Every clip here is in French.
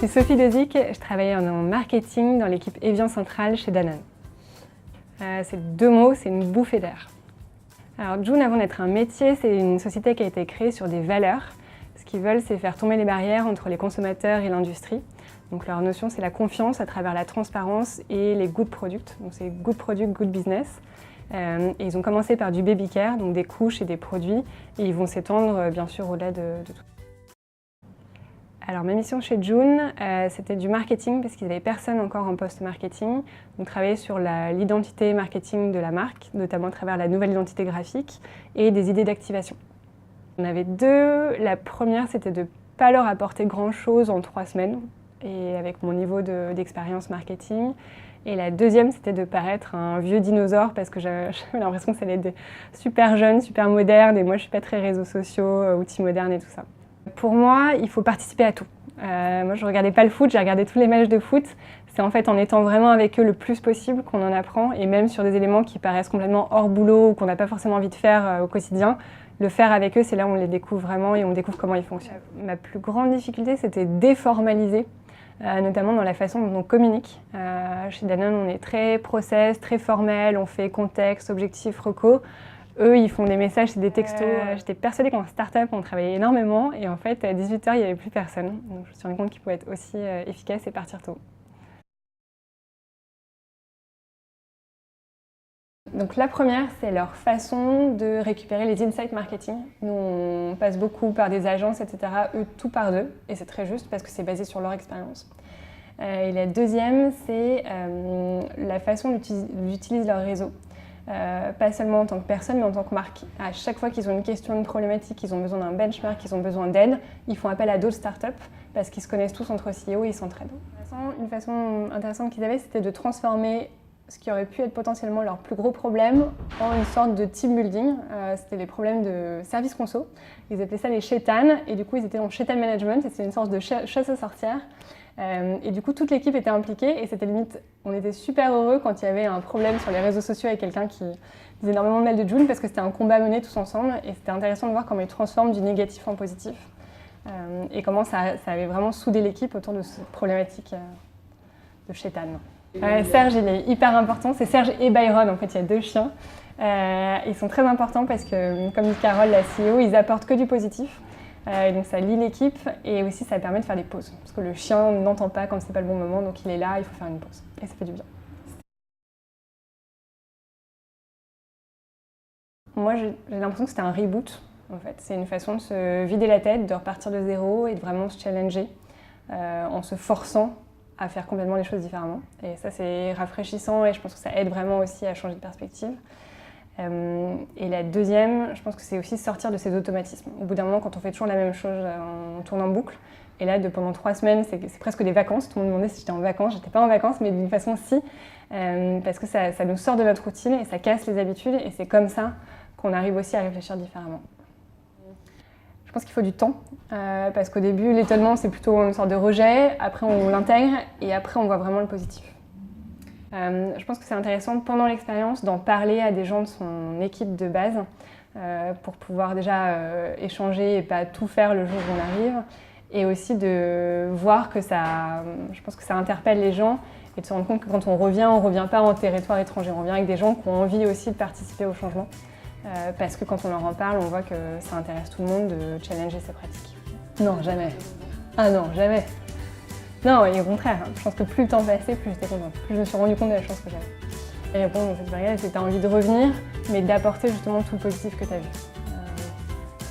suis Sophie Dezic, je travaille en marketing dans l'équipe Evian Centrale chez Danone. C'est deux mots, c'est une bouffée d'air. Alors Joon, avant d'être un métier, c'est une société qui a été créée sur des valeurs. Ce qu'ils veulent, c'est faire tomber les barrières entre les consommateurs et l'industrie. Donc leur notion, c'est la confiance à travers la transparence et les good products. Donc c'est good product, good business. Et ils ont commencé par du baby care, donc des couches et des produits, et ils vont s'étendre bien sûr au-delà de tout. Alors ma mission chez Joon, c'était du marketing parce qu'ils n'avaient personne encore en poste marketing. Donc travailler sur l'identité marketing de la marque, notamment à travers la nouvelle identité graphique et des idées d'activation. On avait deux. La première, c'était de ne pas leur apporter grand-chose en 3 semaines, et avec mon niveau d'expérience marketing. Et la deuxième, c'était de paraître un vieux dinosaure parce que j'avais l'impression que ça allait être super jeune, super moderne, et moi je ne suis pas très réseaux sociaux, outils modernes et tout ça. Pour moi, il faut participer à tout. Moi, je ne regardais pas le foot, j'ai regardé tous les matchs de foot. C'est en fait en étant vraiment avec eux le plus possible qu'on en apprend, et même sur des éléments qui paraissent complètement hors boulot ou qu'on n'a pas forcément envie de faire au quotidien. Le faire avec eux, c'est là où on les découvre vraiment et on découvre comment ils fonctionnent. Ma plus grande difficulté, c'était déformaliser, notamment dans la façon dont on communique. Chez Danone, on est très process, très formel, on fait contexte, objectif, reco. Eux, ils font des messages, c'est des textos. J'étais persuadée qu'en start-up, on travaillait énormément, et en fait, à 18 h, il n'y avait plus personne. Donc je me suis rendu compte qu'ils pouvaient être aussi efficaces et partir tôt. Donc la première, c'est leur façon de récupérer les insights marketing. Nous, on passe beaucoup par des agences, etc. Eux, tout par deux, et c'est très juste parce que c'est basé sur leur expérience. Et la deuxième, c'est la façon dont ils utilisent leur réseau. Pas seulement en tant que personne, mais en tant que marque. À chaque fois qu'ils ont une question, une problématique, qu'ils ont besoin d'un benchmark, qu'ils ont besoin d'aide, ils font appel à d'autres startups parce qu'ils se connaissent tous entre CEO et ils s'entraident. Une façon intéressante qu'ils avaient, c'était de transformer ce qui aurait pu être potentiellement leur plus gros problème en une sorte de team building. C'était les problèmes de service conso. Ils appelaient ça les chétanes, et du coup ils étaient en chétan management, et c'était une sorte de chasse aux sorcières. Et du coup toute l'équipe était impliquée, et c'était limite, on était super heureux quand il y avait un problème sur les réseaux sociaux avec quelqu'un qui disait énormément de mal de Joon, parce que c'était un combat mené tous ensemble, et c'était intéressant de voir comment ils transforment du négatif en positif, et comment ça avait vraiment soudé l'équipe autour de cette problématique de chétan. Serge, il est hyper important. C'est Serge et Byron, en fait, il y a 2 chiens. Ils sont très importants parce que, comme dit Carole, la CEO, ils apportent que du positif. Et donc ça lie l'équipe, et aussi ça permet de faire des pauses. Parce que le chien n'entend pas quand c'est pas le bon moment, donc il est là, il faut faire une pause. Et ça fait du bien. Moi, j'ai l'impression que c'était un reboot, en fait. C'est une façon de se vider la tête, de repartir de zéro et de vraiment se challenger en se forçant à faire complètement les choses différemment. Et ça, c'est rafraîchissant, et je pense que ça aide vraiment aussi à changer de perspective. Et la deuxième, je pense que c'est aussi sortir de ces automatismes. Au bout d'un moment, quand on fait toujours la même chose, on tourne en boucle. Et là, pendant 3 semaines, c'est presque des vacances. Tout le monde me demandait si j'étais en vacances. J'étais pas en vacances, mais d'une façon si. Parce que ça nous sort de notre routine et ça casse les habitudes. Et c'est comme ça qu'on arrive aussi à réfléchir différemment. Je pense qu'il faut du temps, parce qu'au début, l'étonnement, c'est plutôt une sorte de rejet, après on l'intègre, et après on voit vraiment le positif. Je pense que c'est intéressant pendant l'expérience d'en parler à des gens de son équipe de base, pour pouvoir déjà échanger et pas tout faire le jour où on arrive, et aussi de voir que je pense que ça interpelle les gens, et de se rendre compte que quand on revient pas en territoire étranger, on revient avec des gens qui ont envie aussi de participer au changement. Parce que quand on leur en parle, on voit que ça intéresse tout le monde de challenger ses pratiques. Non, jamais. Ah non, jamais. Non, et au contraire, je pense que plus le temps passait, plus j'étais contente. Plus je me suis rendu compte de la chance que j'avais. Et bon, cette période, c'est que tu as envie de revenir, mais d'apporter justement tout le positif que tu as vu.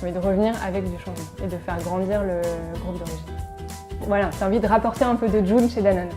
Mais de revenir avec du changement et de faire grandir le groupe d'origine. Voilà, tu as envie de rapporter un peu de Joon chez Danone.